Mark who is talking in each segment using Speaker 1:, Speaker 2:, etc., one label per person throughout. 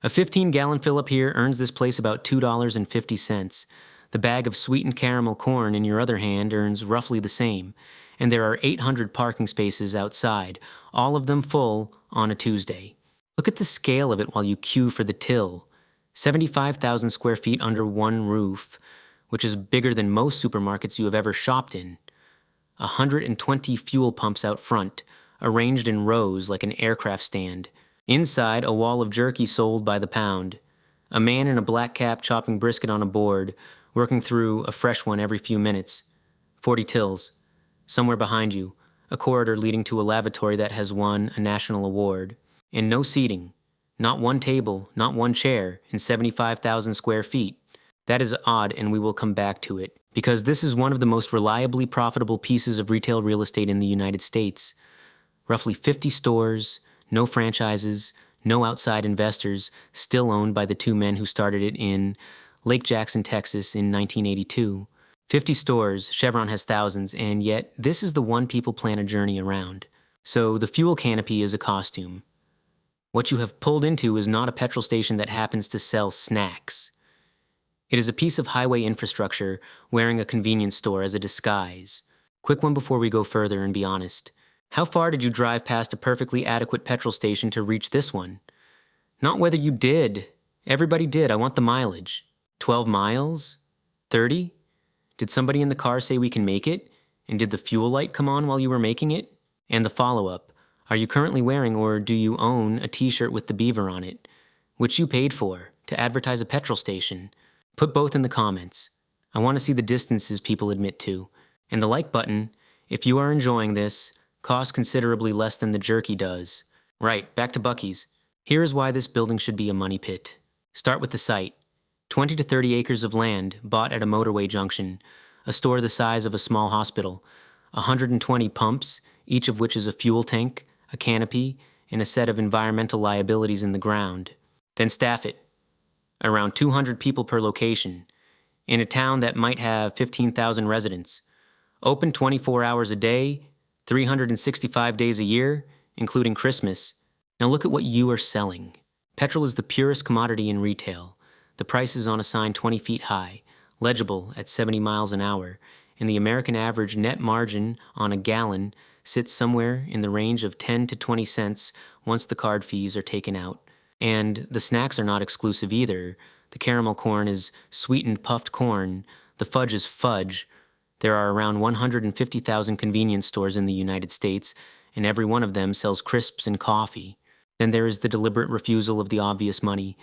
Speaker 1: A 15-gallon fill-up here earns this place about $2.50. The bag of sweetened caramel corn in your other hand earns roughly the same, and there are 800 parking spaces outside, all of them full on a Tuesday. Look at the scale of it while you queue for the till. 75,000 square feet under one roof, which is bigger than most supermarkets you have ever shopped in. 120 fuel pumps out front, arranged in rows like an aircraft stand. Inside, a wall of jerky sold by the pound. A man in a black cap chopping brisket on a board, working through a fresh one every few minutes. 40 tills. Somewhere behind you, a corridor leading to a lavatory that has won a national award. And no seating. Not one table, not one chair, in 75,000 square feet. That is odd, and we will come back to it, because this is one of the most reliably profitable pieces of retail real estate in the United States. Roughly 50 stores, no franchises, no outside investors, still owned by the two men who started it in Lake Jackson, Texas in 1982. 50 stores, Chevron has thousands, and yet this is the one people plan a journey around. So the fuel canopy is a costume. What you have pulled into is not a petrol station that happens to sell snacks. It is a piece of highway infrastructure wearing a convenience store as a disguise. Quick one before we go further and be honest. How far did you drive past a perfectly adequate petrol station to reach this one? Not whether you did. Everybody did. I want the mileage. 12 miles? 30? Did somebody in the car say we can make it? And did the fuel light come on while you were making it? And the follow-up. Are you currently wearing or do you own a t-shirt with the beaver on it, which you paid for, to advertise a petrol station? Put both in the comments. I want to see the distances people admit to. And the like button, if you are enjoying this, costs considerably less than the jerky does. Right, back to Buc-ee's. Here is why this building should be a money pit. Start with the site. 20 to 30 acres of land bought at a motorway junction, a store the size of a small hospital, 120 pumps, each of which is a fuel tank, a canopy, and a set of environmental liabilities in the ground. Then staff it. Around 200 people per location, in a town that might have 15,000 residents. Open 24 hours a day, 365 days a year, including Christmas. Now look at what you are selling. Petrol is the purest commodity in retail. The price is on a sign 20 feet high, legible at 70 miles an hour, and the American average net margin on a gallon sits somewhere in the range of 10 to 20 cents once the card fees are taken out. And the snacks are not exclusive either. The caramel corn is sweetened puffed corn. The fudge is fudge. There are around 150,000 convenience stores in the United States, and every one of them sells crisps and coffee. Then there is the deliberate refusal of the obvious money.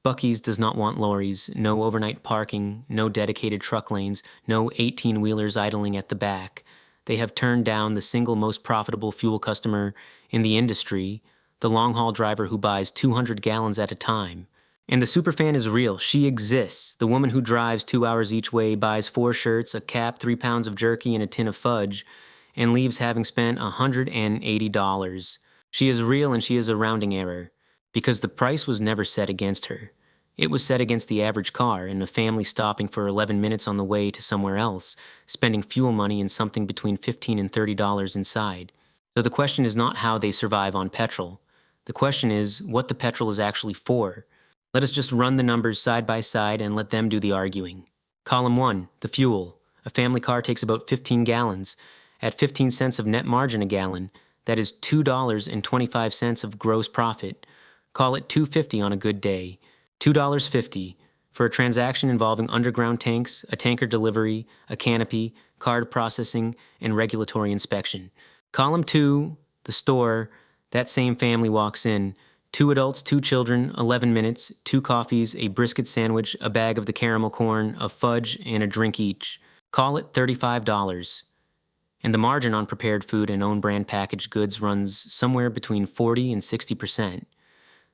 Speaker 1: Buc-ee's does not want lorries, no overnight parking, no dedicated truck lanes, no 18-wheelers idling at the back. They have turned down the single most profitable fuel customer in the industry, the long-haul driver who buys 200 gallons at a time. And the superfan is real. She exists. The woman who drives 2 hours each way, buys 4 shirts, a cap, 3 pounds of jerky, and a tin of fudge, and leaves having spent $180. She is real, and she is a rounding error, because the price was never set against her. It was set against the average car and a family stopping for 11 minutes on the way to somewhere else, spending fuel money and something between $15 and $30 inside. So the question is not how they survive on petrol. The question is what the petrol is actually for. Let us just run the numbers side by side and let them do the arguing. Column 1, the fuel. A family car takes about 15 gallons. At 15 cents of net margin a gallon, that is $2.25 of gross profit. Call it $2.50 on a good day. $2.50 for a transaction involving underground tanks, a tanker delivery, a canopy, card processing, and regulatory inspection. Column 2, the store. That same family walks in. 2 adults, 2 children, 11 minutes, 2 coffees, a brisket sandwich, a bag of the caramel corn, a fudge, and a drink each. Call it $35. And the margin on prepared food and own brand packaged goods runs somewhere between 40 and 60%.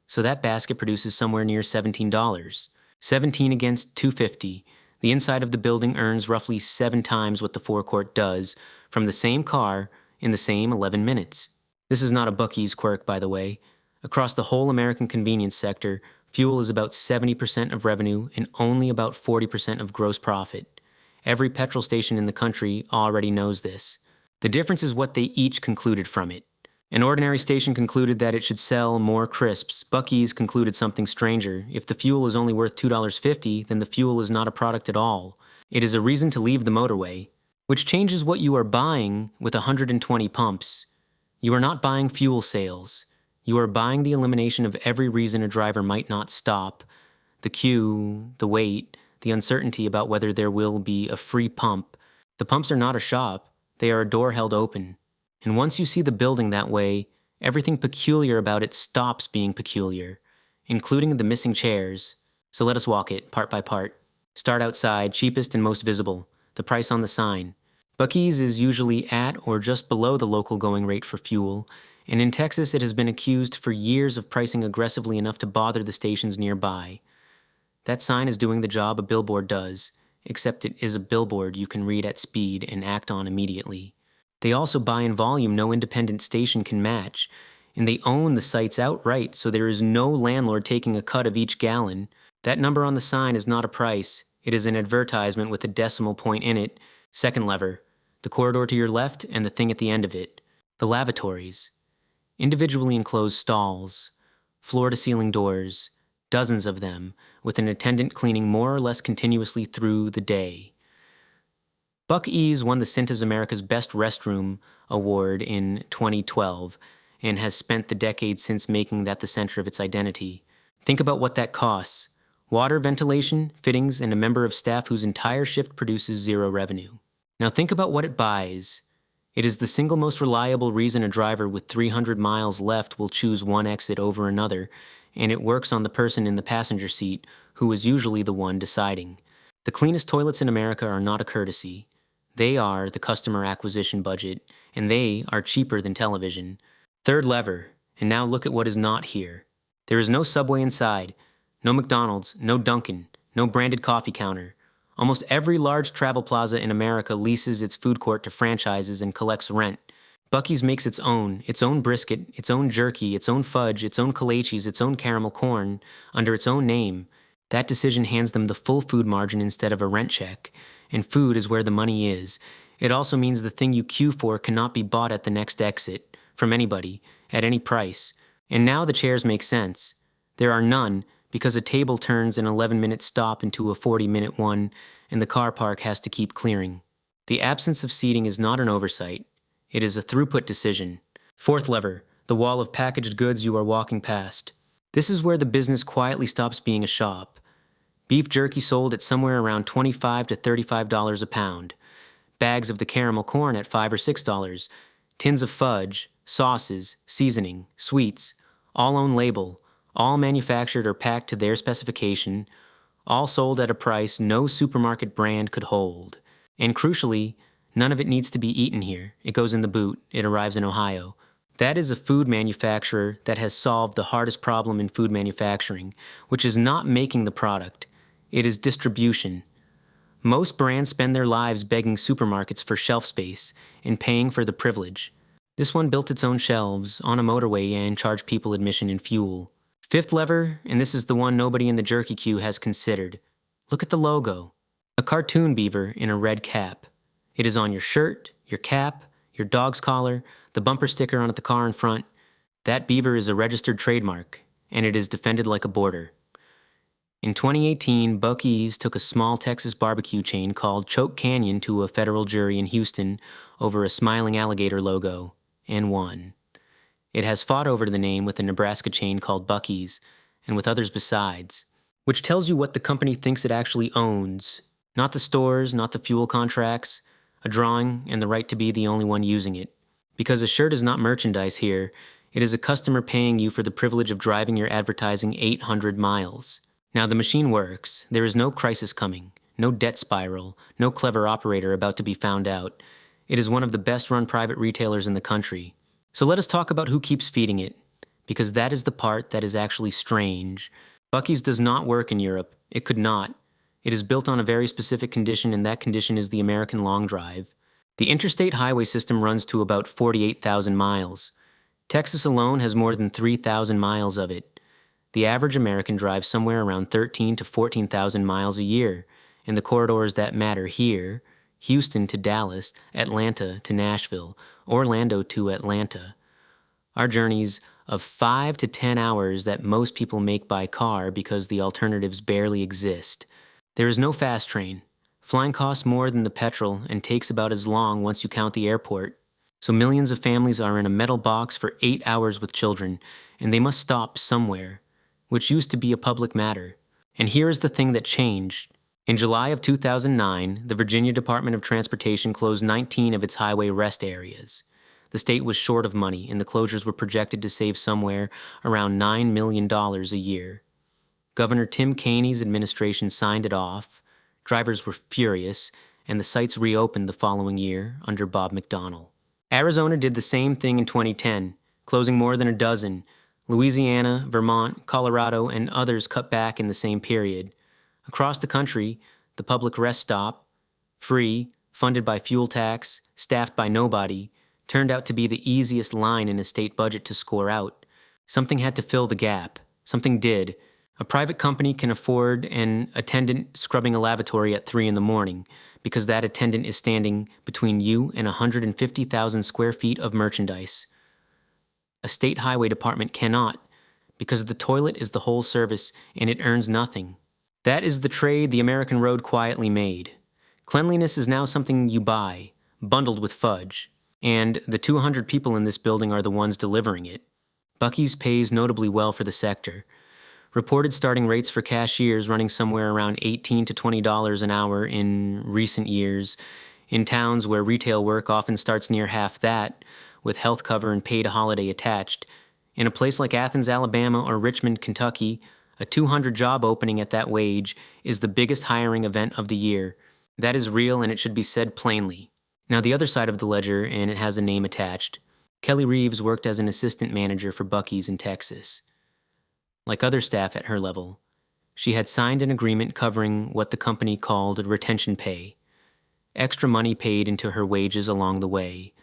Speaker 1: So that basket produces somewhere near $17. 17 against $2.50. The inside of the building earns roughly 7 times what the forecourt does from the same car in the same 11 minutes. This is not a Buc-ee's quirk, by the way. Across the whole American convenience sector, fuel is about 70% of revenue and only about 40% of gross profit. Every petrol station in the country already knows this. The difference is what they each concluded from it. An ordinary station concluded that it should sell more crisps. Buc-ee's concluded something stranger. If the fuel is only worth $2.50, then the fuel is not a product at all. It is a reason to leave the motorway, which changes what you are buying with 120 pumps. You are not buying fuel sales. You are buying the elimination of every reason a driver might not stop. The queue, the wait, the uncertainty about whether there will be a free pump. The pumps are not a shop. They are a door held open. And once you see the building that way, everything peculiar about it stops being peculiar, including the missing chairs. So let us walk it, part by part. Start outside, cheapest and most visible. The price on the sign. Buc-ee's is usually at or just below the local going rate for fuel, and in Texas it has been accused for years of pricing aggressively enough to bother the stations nearby. That sign is doing the job a billboard does, except it is a billboard you can read at speed and act on immediately. They also buy in volume no independent station can match, and they own the sites outright, so there is no landlord taking a cut of each gallon. That number on the sign is not a price. It is an advertisement with a decimal point in it. Second lever, the corridor to your left and the thing at the end of it. The lavatories. Individually enclosed stalls, floor-to-ceiling doors, dozens of them, with an attendant cleaning more or less continuously through the day. Buc-ee's won the Cintas America's Best Restroom Award in 2012 and has spent the decade since making that the center of its identity. Think about what that costs. Water, ventilation, fittings, and a member of staff whose entire shift produces zero revenue. Now think about what it buys. It is the single most reliable reason a driver with 300 miles left will choose one exit over another, and it works on the person in the passenger seat, who is usually the one deciding. The cleanest toilets in America are not a courtesy. They are the customer acquisition budget, and they are cheaper than television. Third lever, and now look at what is not here. There is no Subway inside, no McDonald's, no Dunkin', no branded coffee counter. Almost every large travel plaza in America leases its food court to franchises and collects rent. Buc-ee's makes its own brisket, its own jerky, its own fudge, its own kolaches, its own caramel corn, under its own name. That decision hands them the full food margin instead of a rent check. And food is where the money is. It also means the thing you queue for cannot be bought at the next exit, from anybody, at any price. And now the chairs make sense. There are none, because a table turns an 11-minute stop into a 40-minute one, and the car park has to keep clearing. The absence of seating is not an oversight. It is a throughput decision. Fourth lever, the wall of packaged goods you are walking past. This is where the business quietly stops being a shop. Beef jerky sold at somewhere around $25 to $35 a pound. Bags of the caramel corn at $5 or $6. Tins of fudge, sauces, seasoning, sweets, all own label, all manufactured or packed to their specification, all sold at a price no supermarket brand could hold. And crucially, none of it needs to be eaten here. It goes in the boot. It arrives in Ohio. That is a food manufacturer that has solved the hardest problem in food manufacturing, which is not making the product. It is distribution. Most brands spend their lives begging supermarkets for shelf space and paying for the privilege. This one built its own shelves on a motorway and charged people admission and fuel. Fifth lever, and this is the one nobody in the jerky queue has considered. Look at the logo. A cartoon beaver in a red cap. It is on your shirt, your cap, your dog's collar, the bumper sticker on the car in front. That beaver is a registered trademark, and it is defended like a border. In 2018, Buc-ee's took a small Texas barbecue chain called Choke Canyon to a federal jury in Houston over a smiling alligator logo, and won. It has fought over the name with a Nebraska chain called Buc-ee's, and with others besides, which tells you what the company thinks it actually owns. Not the stores, not the fuel contracts, a drawing, and the right to be the only one using it. Because a shirt is not merchandise here, it is a customer paying you for the privilege of driving your advertising 800 miles. Now the machine works. There is no crisis coming, no debt spiral, no clever operator about to be found out. It is one of the best-run private retailers in the country. So let us talk about who keeps feeding it, because that is the part that is actually strange. Buc-ee's does not work in Europe. It could not. It is built on a very specific condition, and that condition is the American long drive. The interstate highway system runs to about 48,000 miles. Texas alone has more than 3,000 miles of it. The average American drives somewhere around 13,000 to 14,000 miles a year, and the corridors that matter here, Houston to Dallas, Atlanta to Nashville, Orlando to Atlanta, Our journeys of 5 to 10 hours that most people make by car because the alternatives barely exist. There is no fast train. Flying costs more than the petrol and takes about as long once you count the airport. So millions of families are in a metal box for 8 hours with children, and they must stop somewhere, which used to be a public matter. And here is the thing that changed. In July of 2009, the Virginia Department of Transportation closed 19 of its highway rest areas. The state was short of money, and the closures were projected to save somewhere around $9 million a year. Governor Tim Kane's administration signed it off, drivers were furious, and the sites reopened the following year under Bob McDonnell. Arizona did the same thing in 2010, closing more than a dozen. Louisiana, Vermont, Colorado, and others cut back in the same period. Across the country, the public rest stop, free, funded by fuel tax, staffed by nobody, turned out to be the easiest line in a state budget to score out. Something had to fill the gap. Something did. A private company can afford an attendant scrubbing a lavatory at 3 in the morning because that attendant is standing between you and 150,000 square feet of merchandise. A state highway department cannot, because the toilet is the whole service and it earns nothing. That is the trade the American road quietly made. Cleanliness is now something you buy, bundled with fudge, and the 200 people in this building are the ones delivering it. Buc-ee's pays notably well for the sector. Reported starting rates for cashiers running somewhere around $18 to $20 an hour in recent years, in towns where retail work often starts near half that, with health cover and paid holiday attached. In a place like Athens, Alabama, or Richmond, Kentucky, a 200 job opening at that wage is the biggest hiring event of the year. That is real, and it should be said plainly. Now the other side of the ledger, and it has a name attached. Kelley Rieves worked as an assistant manager for Buc-ee's in Texas. Like other staff at her level, she had signed an agreement covering what the company called retention pay, extra money paid into her wages along the way,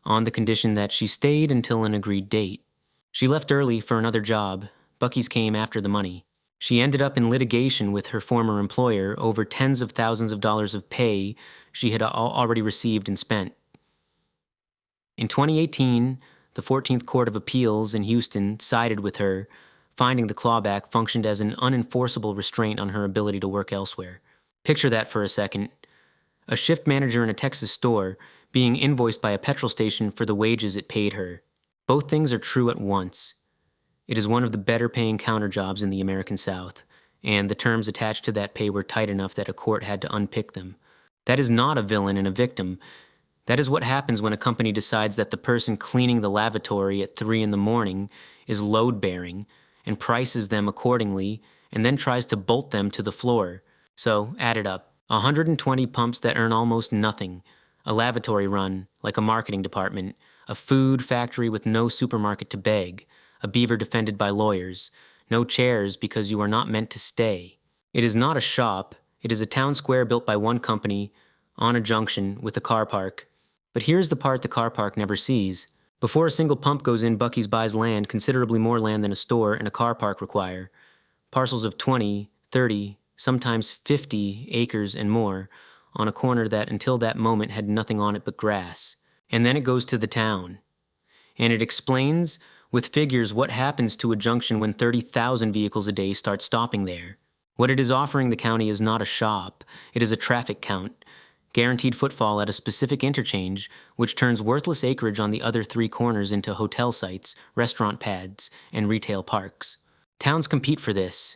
Speaker 1: on the condition that she stayed until an agreed date. She left early for another job. Buc-ee's came after the money. She ended up in litigation with her former employer over tens of thousands of dollars of pay she had already received and spent. In 2018, the 14th Court of Appeals in Houston sided with her, finding the clawback functioned as an unenforceable restraint on her ability to work elsewhere. Picture that for a second. A shift manager in a Texas store being invoiced by a petrol station for the wages it paid her. Both things are true at once. It is one of the better paying counter jobs in the American South, and the terms attached to that pay were tight enough that a court had to unpick them. That is not a villain and a victim. That is what happens when a company decides that the person cleaning the lavatory at 3 in the morning is load-bearing and prices them accordingly and then tries to bolt them to the floor. So, add it up. 120 pumps that earn almost nothing, a lavatory run like a marketing department, a food factory with no supermarket to beg, a beaver defended by lawyers, no chairs because you are not meant to stay. It is not a shop, it is a town square built by one company, on a junction, with a car park. But here's the part the car park never sees. Before a single pump goes in, Buc-ee's buys land, considerably more land than a store and a car park require. Parcels of 20, 30, sometimes 50 acres and more, on a corner that until that moment had nothing on it but grass. And then it goes to the town. And it explains with figures what happens to a junction when 30,000 vehicles a day start stopping there. What it is offering the county is not a shop, it is a traffic count. Guaranteed footfall at a specific interchange, which turns worthless acreage on the other 3 corners into hotel sites, restaurant pads, and retail parks. Towns compete for this.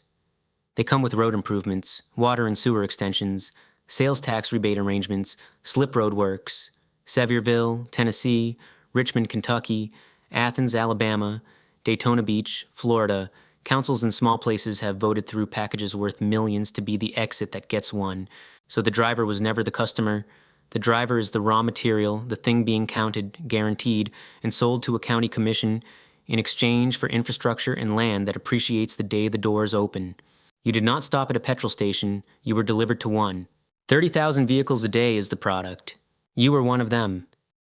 Speaker 1: They come with road improvements, water and sewer extensions, sales tax rebate arrangements, slip road works. Sevierville, Tennessee, Richmond, Kentucky, Athens, Alabama, Daytona Beach, Florida, councils in small places have voted through packages worth millions to be the exit that gets one. So the driver was never the customer. The driver is the raw material, the thing being counted, guaranteed, and sold to a county commission in exchange for infrastructure and land that appreciates the day the doors open. You did not stop at a petrol station, you were delivered to one. 30,000 vehicles a day is the product. You were one of them.